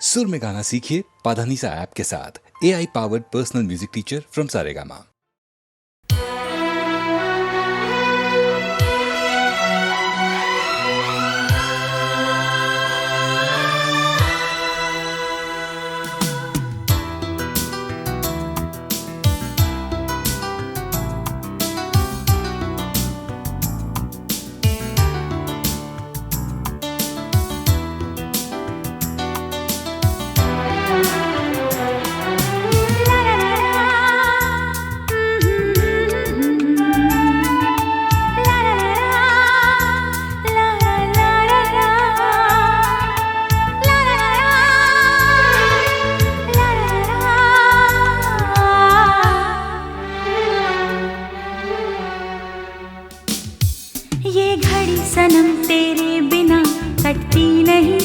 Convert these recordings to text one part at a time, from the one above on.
सुर में गाना सीखिए पाधानीसा ऐप के साथ। AI powered personal music teacher from Saregama. ये घड़ी सनम तेरे बिना कटती नहीं,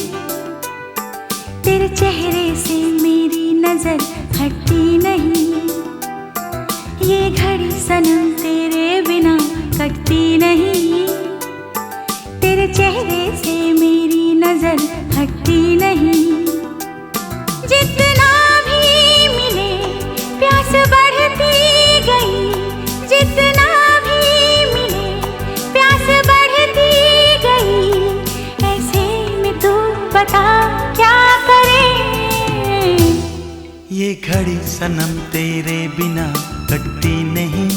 तेरे चेहरे से मेरी नजर हटती नहीं। ये घड़ी सनम तेरे बिना कटती नहीं, तेरे चेहरे से मेरी नजर हटती नहीं। जितना भी मिले प्यास बढ़ती गई, जितना भी मिले प्यास बढ़ती गई। ऐसे में तू बता क्या करे। ये घड़ी सनम तेरे बिना कटती नहीं,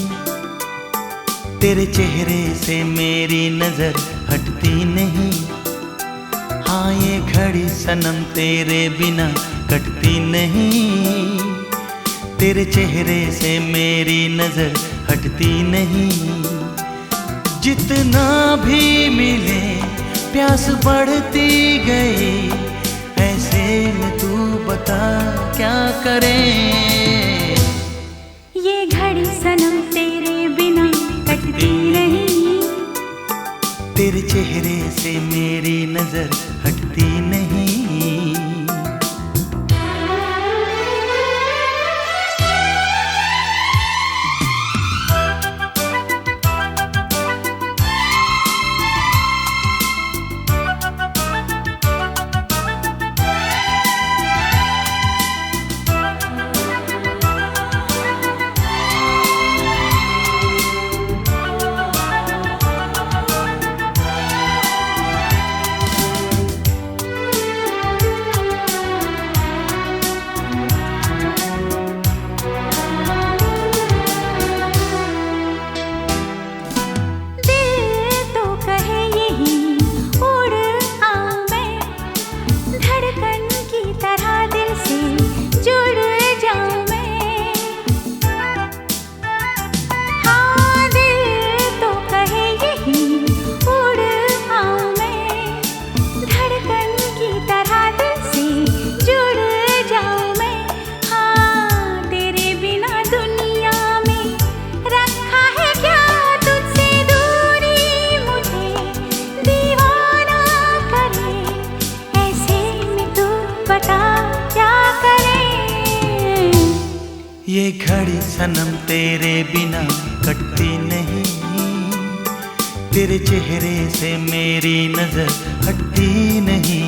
तेरे चेहरे से मेरी नजर हटती नहीं। हाँ, ये घड़ी सनम तेरे बिना कटती नहीं, तेरे चेहरे से मेरी नजर हटती नहीं। जितना भी मिले प्यास बढ़ती गई, ऐसे में तू बता क्या करें। ये घड़ी सनम तेरे बिना कटती नहीं, तेरे चेहरे से मेरी नजर हटती नहीं। ये घड़ी सनम तेरे बिना कटती नहीं, तेरे चेहरे से मेरी नजर हटती नहीं।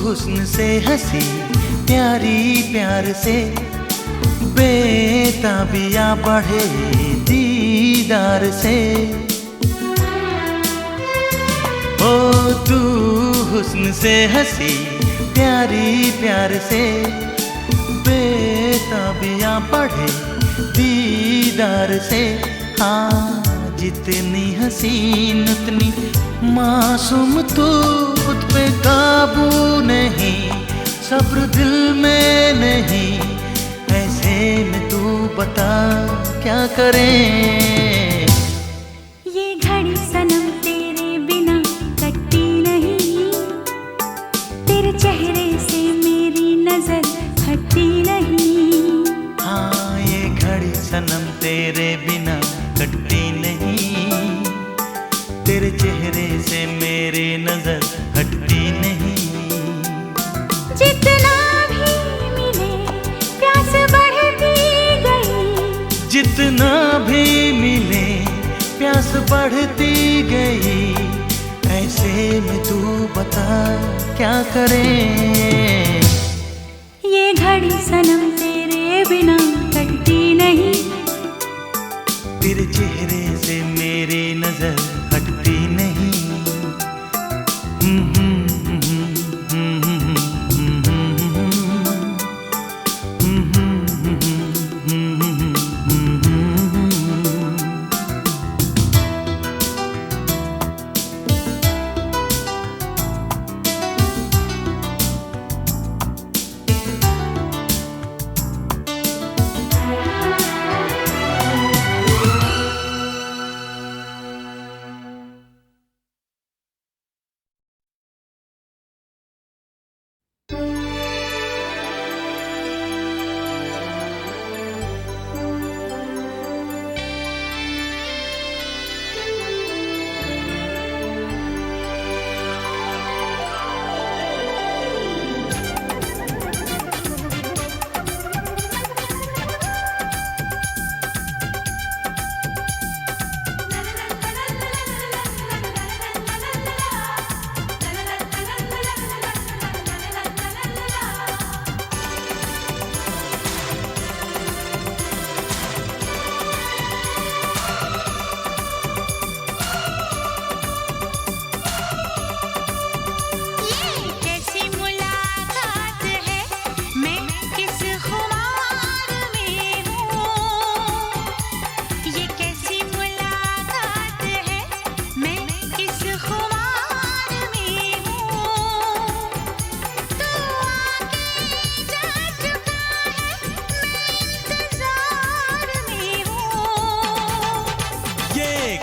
हुस्न से हंसी प्यारी प्यार से, बेताबिया बढ़े दीदार से। ओ तू हुस्न से हंसी प्यारी प्यार से, बेताबिया बढ़े दीदार से। हाँ, जितनी हसीन उतनी मासूम तू, खुद पे काबू नहीं, सब्र दिल में नहीं। ऐसे में तू बता क्या करें। ये घड़ी सनम तेरे बिना कटती नहीं, तेरे चेहरे से मेरी नजर हटती नहीं। हाँ ये घड़ी सनम तेरे बिना कटती नहीं, तेरे चेहरे से मेरी नजर हटती नहीं। जितना भी मिले प्यास बढ़ती गई, जितना भी मिले प्यास बढ़ती गई। ऐसे में तू बता क्या करें। ये घड़ी सनम तेरे बिना कटती नहीं, तेरे चेहरे से मेरी नजर हटती नहीं।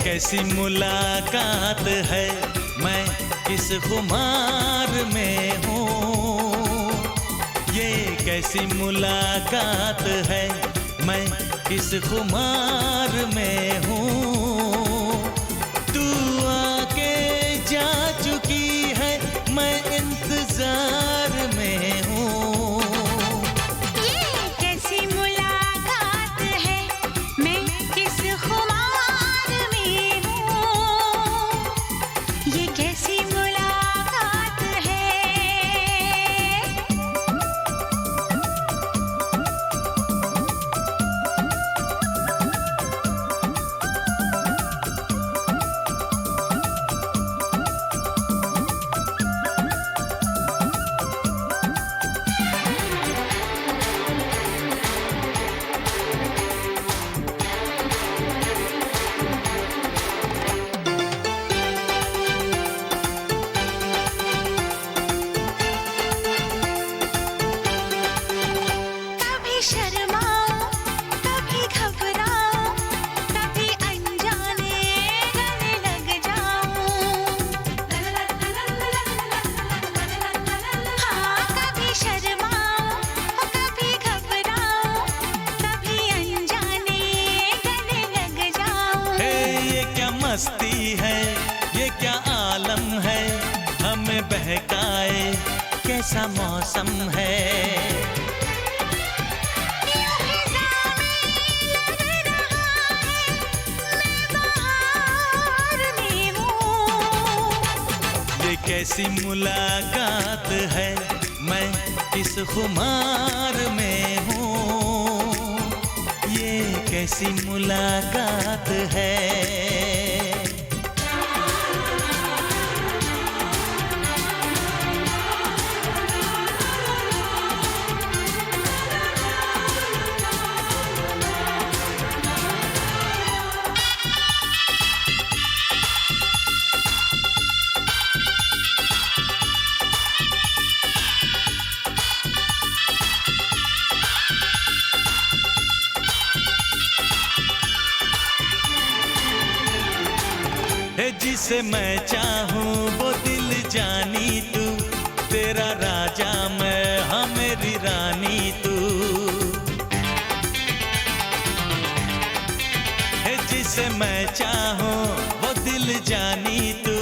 कैसी मुलाकात है, मैं किस खुमार में हूँ। ये कैसी मुलाकात है, मैं किस खुमार में हूँ। तू आके जा चुकी है, मैं इंतजार में हूँ। ये कैसी मुलाकात है, मैं किस खुमार में हूँ। ये कैसी मुलाकात है। कभी शर्माऊं, कभी घबराऊं, कभी अनजाने गले लग जाऊं। हाँ, कभी शर्माऊं, कभी घबराऊं, कभी अनजाने गले लग जाऊं। हे ये क्या मस्ती है, ये क्या आलम है, हमें बहकाए कैसा मौसम है। ये कैसी मुलाकात है, मैं किस खुमार में हूँ। ये कैसी मुलाकात है। है जिसे मैं चाहूं वो दिल जानी तू, तेरा राजा मैं हाँ मेरी रानी तू। है जिसे मैं चाहूं वो दिल जानी तू,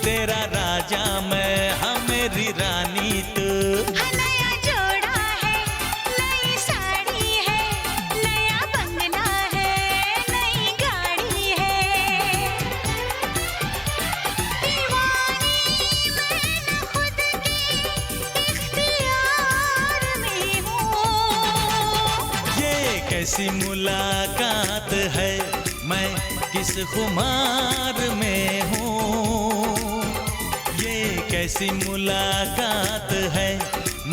तेरा राजा मैं हाँ मेरी रानी तू। नया जोड़ा है, नई साड़ी है, नया बंगला है, नई गाड़ी है। दीवानी मैं न खुद के इख्तियार में हूँ। ये कैसी मुलाकात है, मैं किस खुमार में हूँ। ये कैसी मुलाकात है,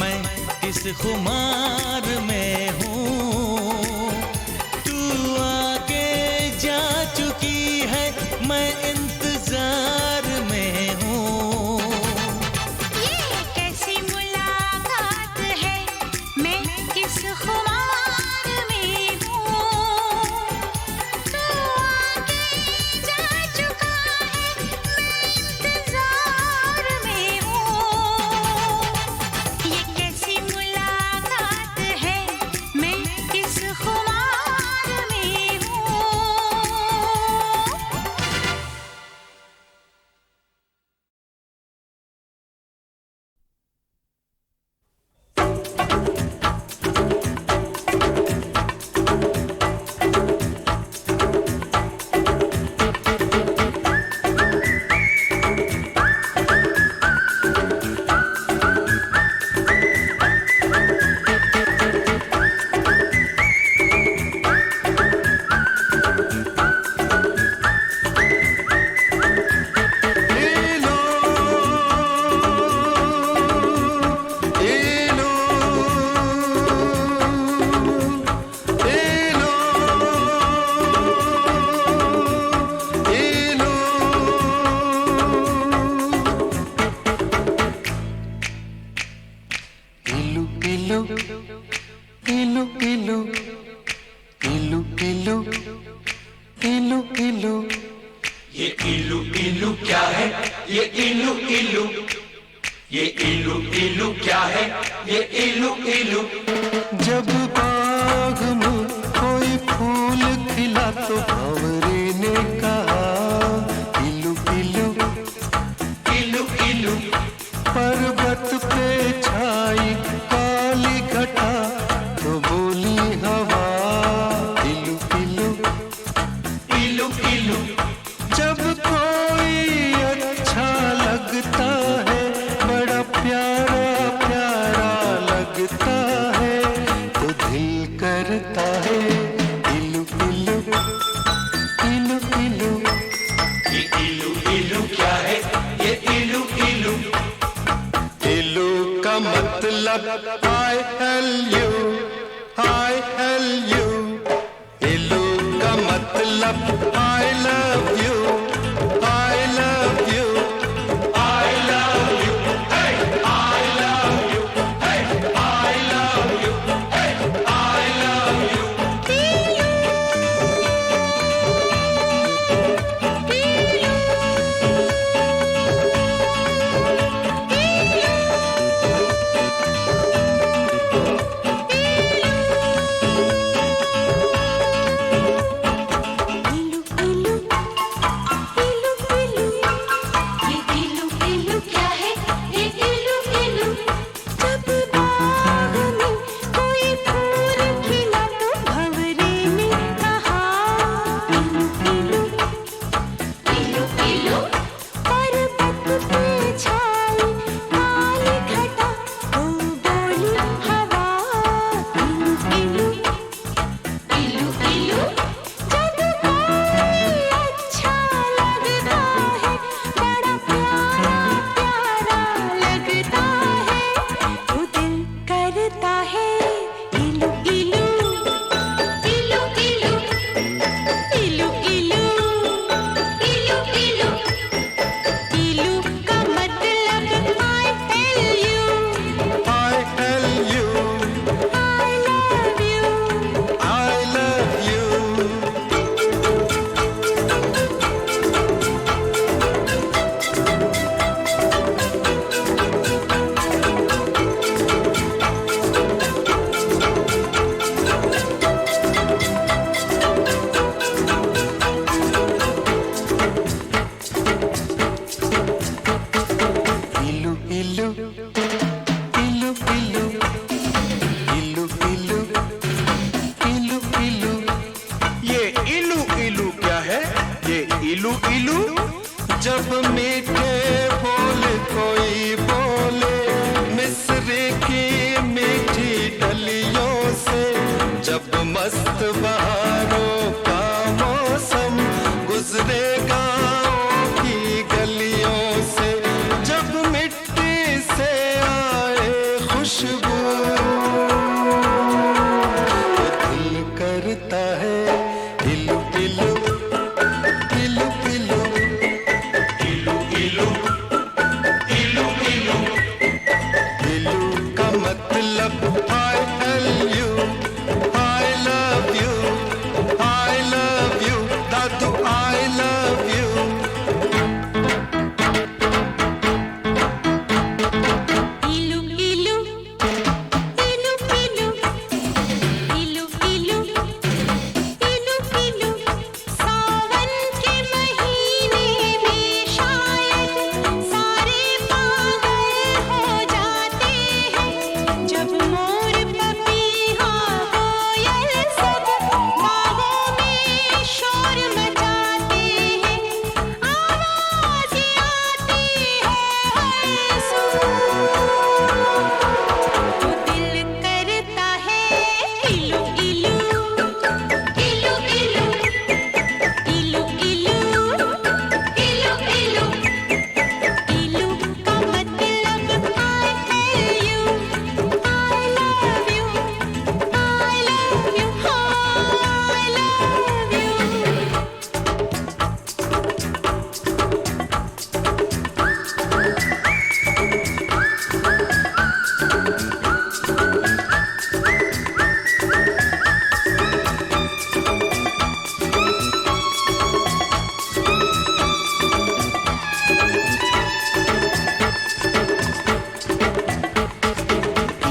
मैं किस खुमार में हूँ। तू आके जा चुकी है, मैं इंतजार में हूँ। ये कैसी मुलाकात है, मैं किस खुमार में हूँ। तू आके जा चुका है, मैं इंतजार में हूँ। ये कैसी मुलाकात है, मैं किस खुमार में हूँ। ये इलू इलू क्या है? ये इलू इलू, ये इलू इलू क्या है? ये इलू इलू। जब बाग में कोई फूल खिला तो भंवरे ने कहा इलू इलू इलू इलू। पर्वत पे छाई काली घटा तो बोली हवा इलू इलू इलू इलू। जब कोई अच्छा लगता है, बड़ा प्यारा प्यारा लगता है, तो दिल करता है इलू इलू इलू इलू। ये इलू इलू क्या है? ये इलू इलू। इलू का मतलब I L U, I L U। इलू का मतलब I love you, I love you, I love you, hey, I love you, hey, I love you, hey, I love you। इलू इलू इलू इलू जब मीठे बोल कोई बोले मिस्र की मीठी डलियों से, जब मस्त बहारों का मौसम गुजरे गाँव की गलियों से, जब मिट्टी से आए खुशबू तो दिल करता है इलू इलू इलू इलू इलू इलू इलू इलू इलू का मतलब I love you Dadu I love you। इलू इलू इलू इलू इलू इलू इलू इलू सावन के महीने में शायद सारे पागल हो जाते हैं, जब मोर पपीहा कोयल सब बागों में शोर मचाते हैं, आवाज़ आती है हर सू तो दिल करता है इलू इलू इलू इलू इलू इलू इलू इलू इलू का मतलब I tell you I love you I love you I love you।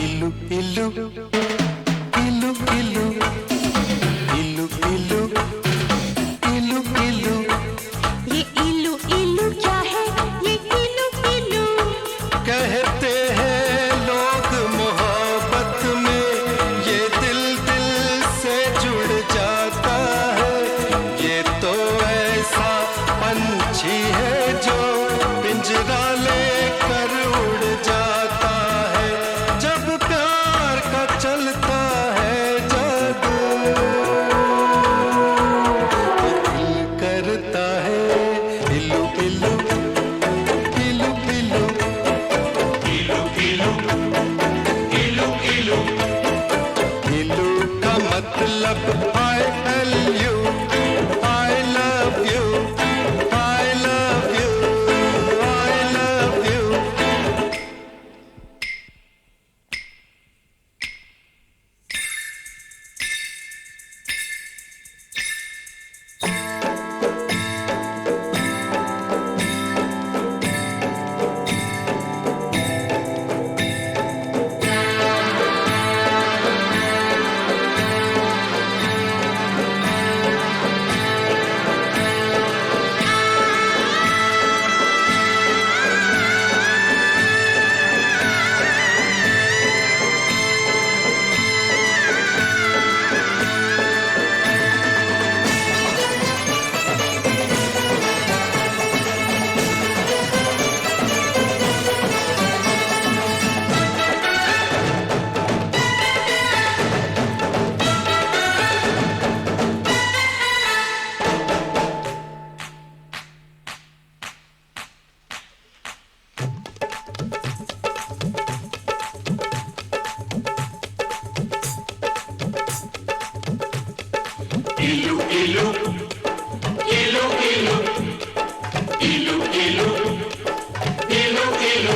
इलू इलू इलू इलू इलू इलू इलू इलू ये इलू इलू क्या है, ये इलू इलू कहते हैं लोग मोहब्बत में ये दिल दिल से जुड़ जाता है, ये तो ऐसा पंछी है जो पिंजरा लेकर उड़ जाता है, जब प्यार का चलता है जादू तो दिल करता है इलू इलू इलू इलू इलू इलू इलू इलू इलू का मतलब I love you I love you I love you I love you। इलू इलू इलू इलू इलू इलू इलू इलू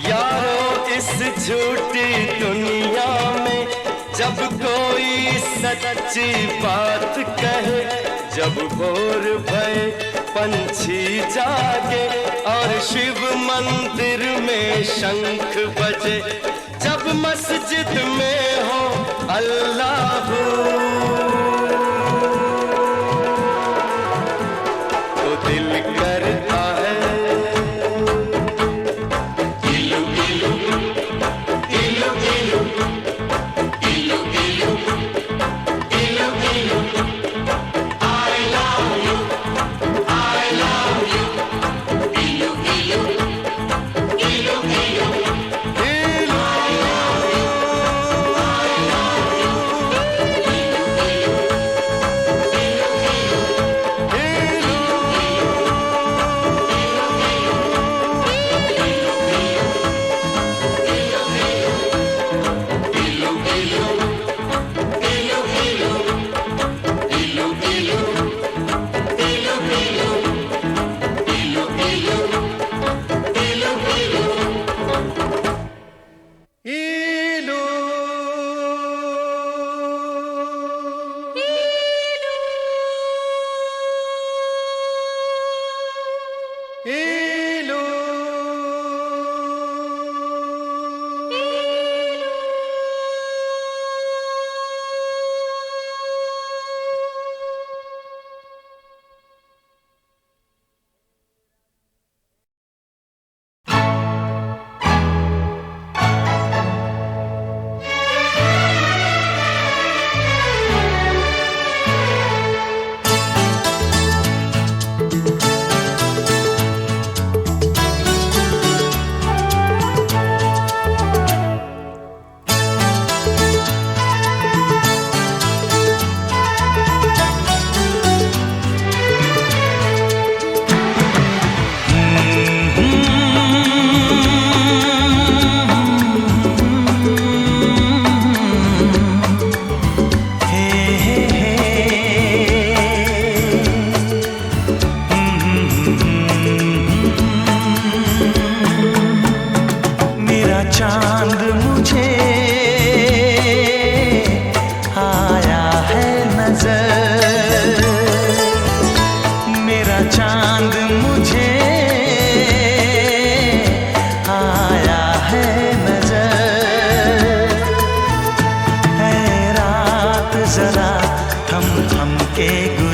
यारो इस झूठी दुनिया में जब कोई सच्ची बात कहे, जब भोर भय पंछी जागे और शिव मंदिर में शंख बजे, जब मस्जिद में हो अल्लाह तो दिल करता है इलू इलू इलू इलू इलू इलू इलू इलू I love you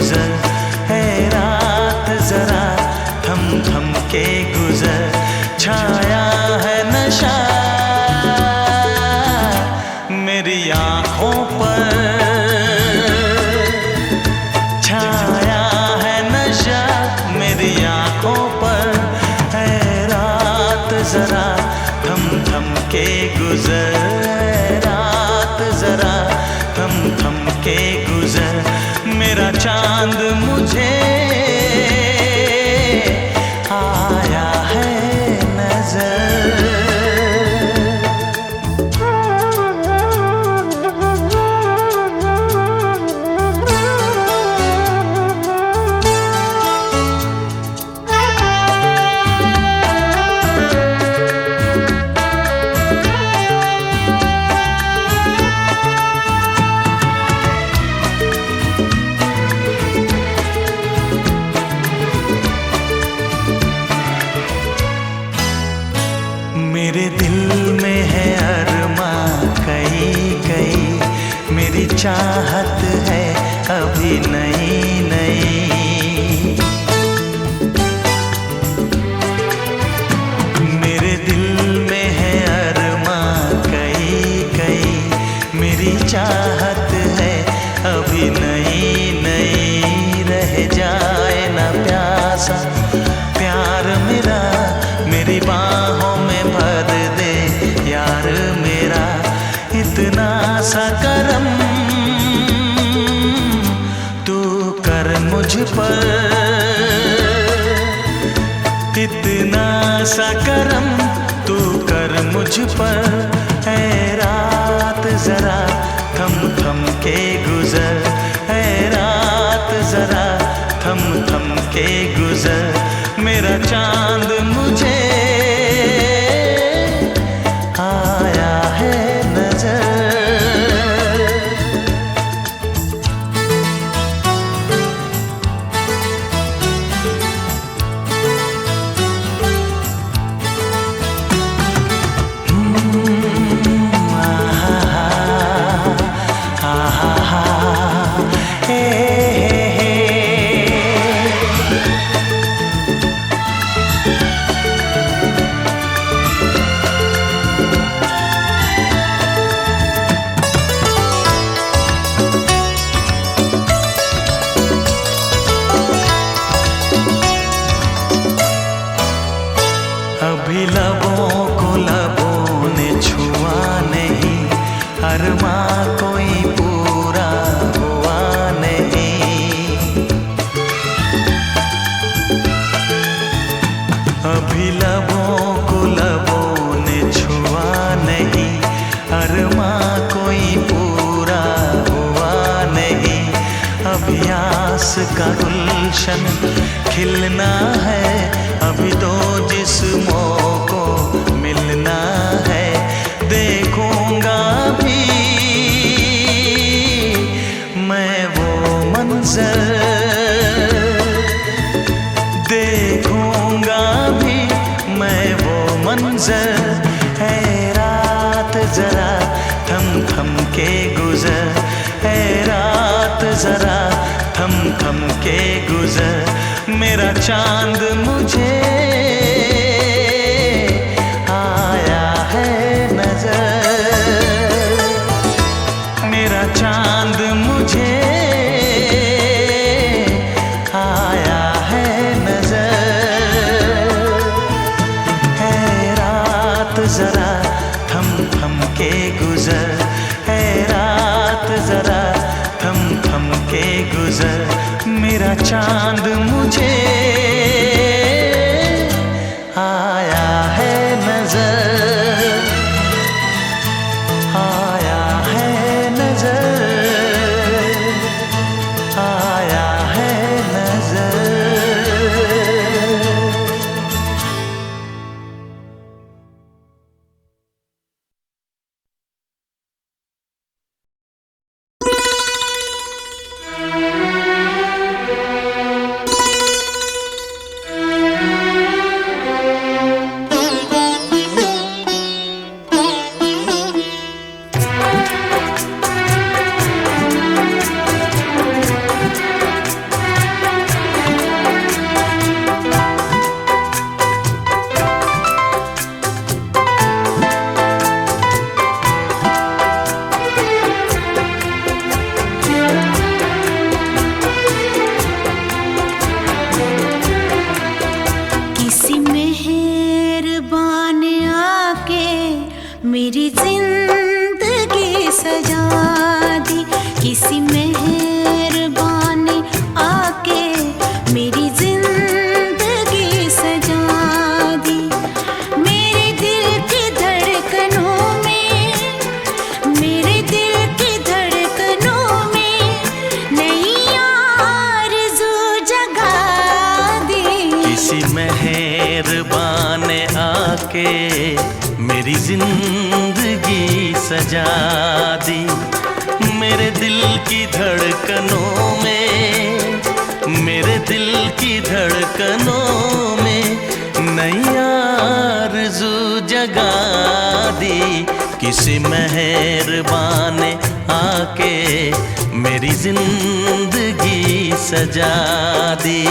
गुजर, है रात जरा थम थम के गुजर, छाया है नशा मेरी आँखों पर, छाया है नशा मेरी आँखों पर, है रात जरा थम थम के गुजर, है रात जरा थम थम के गुजर, मेरा चांद मुझे आया है नजर। मेरे दिल में है अरमा कई कई, मेरी चाहत है अभी नई नई। मेरे दिल में है अरमा कई कई, मेरी चाहत है अभी नई नई। रह जाए ना प्यासा प्यार मेरा, मेरी बाहों में भर दे यार मेरा, इतना सा करम तू कर मुझ पर, इतना सा करम तू कर मुझ पर, है रात जरा थम थम के गुजर, है रात जरा थम थम के गुजर, मेरा चांद मुझे आया है नजर। अभी लबों को लबों ने छुआ नहीं, अरमा कोई पूरा हुआ नहीं। अभी लबों को लबों ने छुआ नहीं, अरमा कोई पूरा हुआ नहीं। अभी आस का गुलशन खिलना है, अभी दो जिस्मों को मिलना है। देखूंगा भी मैं वो मंजर, देखूंगा भी मैं वो मंजर, है रात जरा थम थम के गुजर, है रात जरा थम थम के गुजर, मेरा चांद मुझे आया है नजर, मेरा चांद मुझे आया है नजर, है रात जरा थम थम के गुजर, है रात जरा थम थम के गुजर, मेरा चांद मुझे आया है नजर, आया है नजर, आया है नजर। मेरी जिंदगी सजा दी किसी मेहरबान ने आके, मेरी जिंदगी सजा दी। मेरे दिल की धड़कनों में, मेरे दिल की धड़कनों में नई आरज़ू जगा दी। किसी मेहरबान ने आके मेरी जिंदगी सजा दी। मेरे दिल की धड़कनों में, मेरे दिल की धड़कनों में नई आरज़ू जगा दी। किसी मेहरबान ने आके मेरी जिंदगी सजा दी।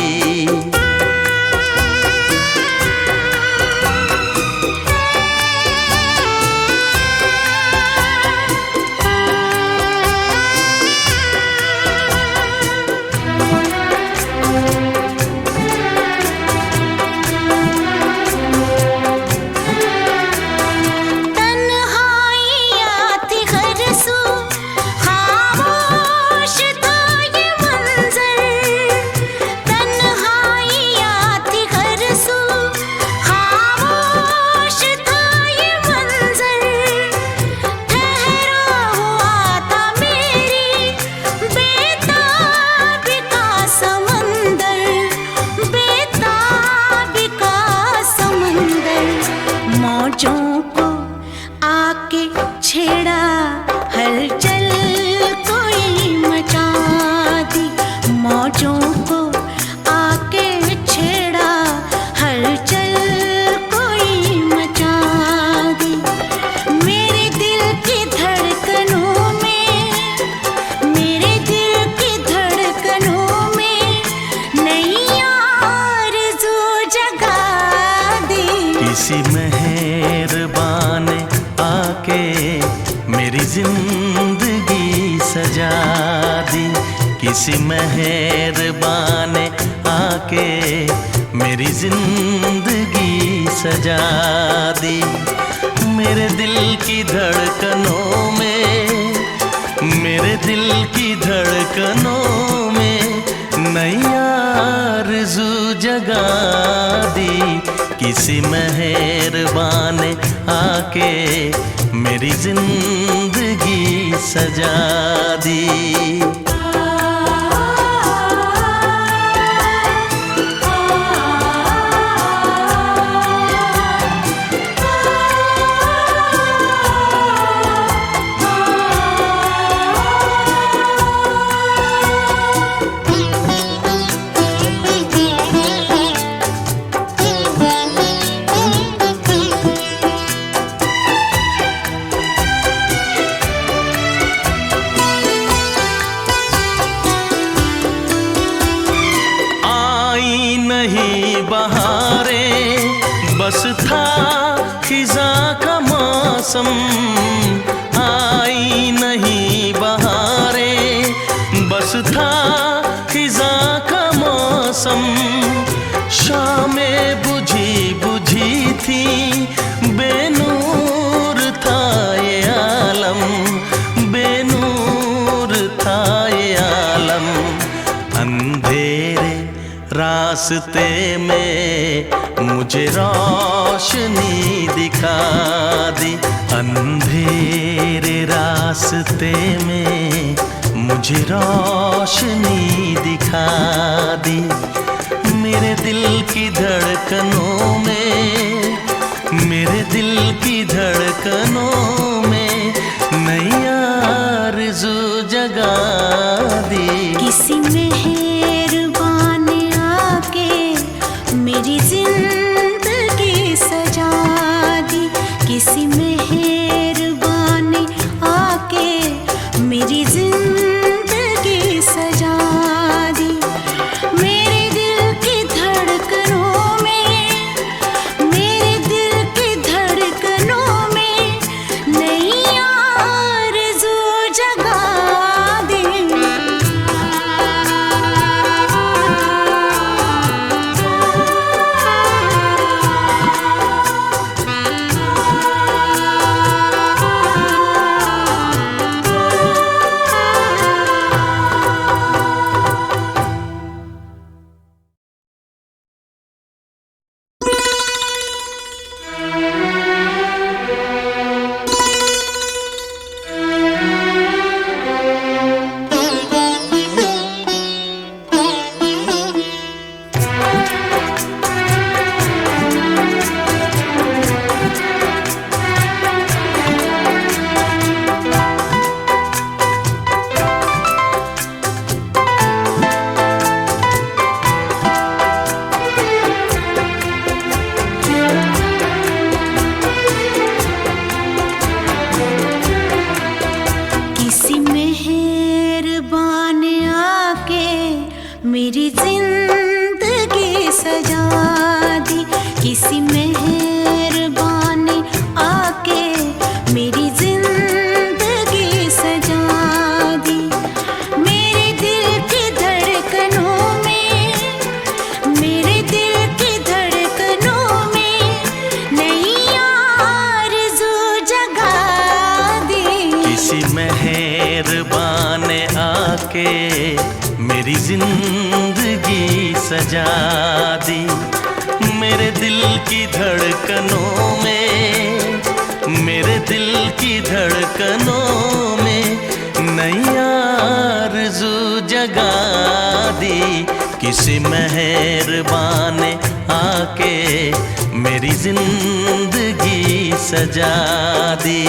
मौजों को आके छेड़ा, हलचल कोई मचा दी। मौजों को आके छेड़ा, हलचल कोई मचा दी। मेरे दिल की धड़कनों में, मेरे दिल की धड़कनों में नई आरज़ू जगा दी। किसी मेहरबान आके मेरी जिंदगी सजा दी। किसी मेहरबान आके मेरी जिंदगी सजा दी। मेरे दिल की धड़कनों में, मेरे दिल की धड़कनों में नई आरज़ू जगा दी। किसी मेहरबान आके मेरी जिंदगी सजा दी। नहीं बहारें, बस था खिज़ां का मौसम। आई नहीं बहारें, बस था खिज़ां का मौसम। शामें बुझी बुझी थी, बेनूर था ये आलम, बेनूर था ये आलम। अंधेरे रास्ते में मुझे रोशनी दिखा दी। अंधेरे रास्ते में मुझे रोशनी दिखा दी। मेरे दिल की धड़कनों में, मेरे दिल की धड़कनों में नई आरज़ू जगा दी। किसी मेहरबान ने आके मेरी जिंदगी सजा दी। किसी मेहरबान ने आके मेरी जिंदगी सजा दी। मेरे दिल की धड़कनों में, मेरे दिल की धड़कनों में जिंदगी सजा दी। किसी मेहरबान ने आके मेरी जिंदगी सजा दी। मेरे दिल की धड़कनों में, मेरे दिल की धड़कनों में नई आरज़ू जगा दी। किसी मेहरबान ने आके मेरी जिंदगी सजा दी। मेरे दिल की धड़कनों में, मेरे दिल की धड़कनों में नई आरज़ू जगा दी। किसी मेहरबान ने आके मेरी जिंदगी सजा दी।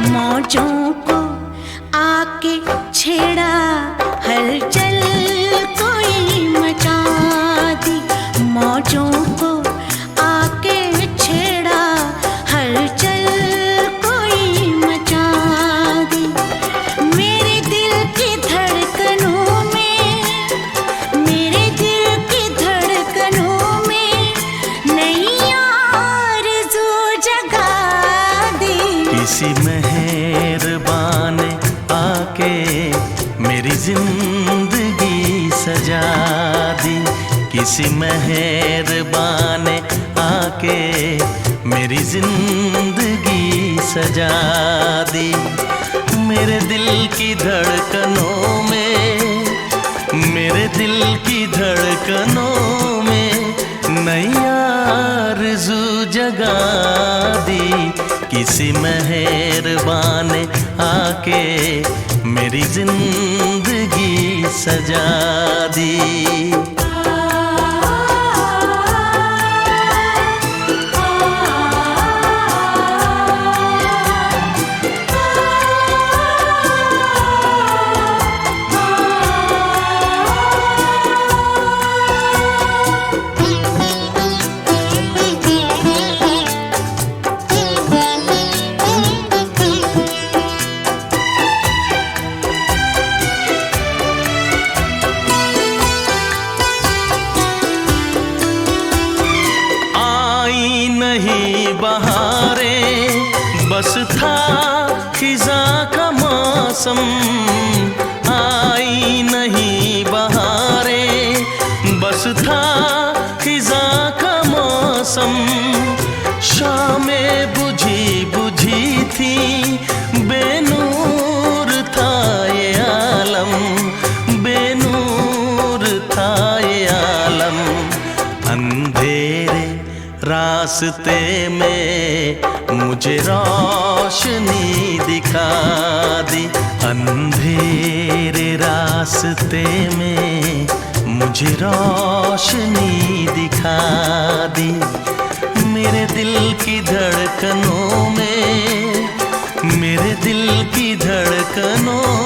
मौजों को आके छेड़ा, हलचल कोई मचा दी। मौजों को आके छेड़ा, हलचल कोई मचा दी। मेरे दिल की धड़कनों में, मेरे दिल की धड़कनों में नई आरज़ू जगा दी। किसी मेहरबान ने आके मेरी जिंदगी सजा दी। किसी मेहरबान ने आके मेरी जिंदगी सजा दी। मेरे दिल की धड़कनों में, मेरे दिल की धड़कनों में नई आरज़ू जगा दी। किसी मेहरबान ने आके मेरी जिंदगी सजा दी। नहीं बहारें, बस था खिज़ां का मौसम। आई नहीं बहारें, बस था खिज़ां का मौसम। शामें बुझी बुझी थी, बेनूर था ये आलम, बेनूर था ये आलम। अंधेरे रास्ते में मुझे रोशनी दिखा दी। अंधेरे रास्ते में मुझे रोशनी दिखा दी। मेरे दिल की धड़कनों में, मेरे दिल की धड़कनों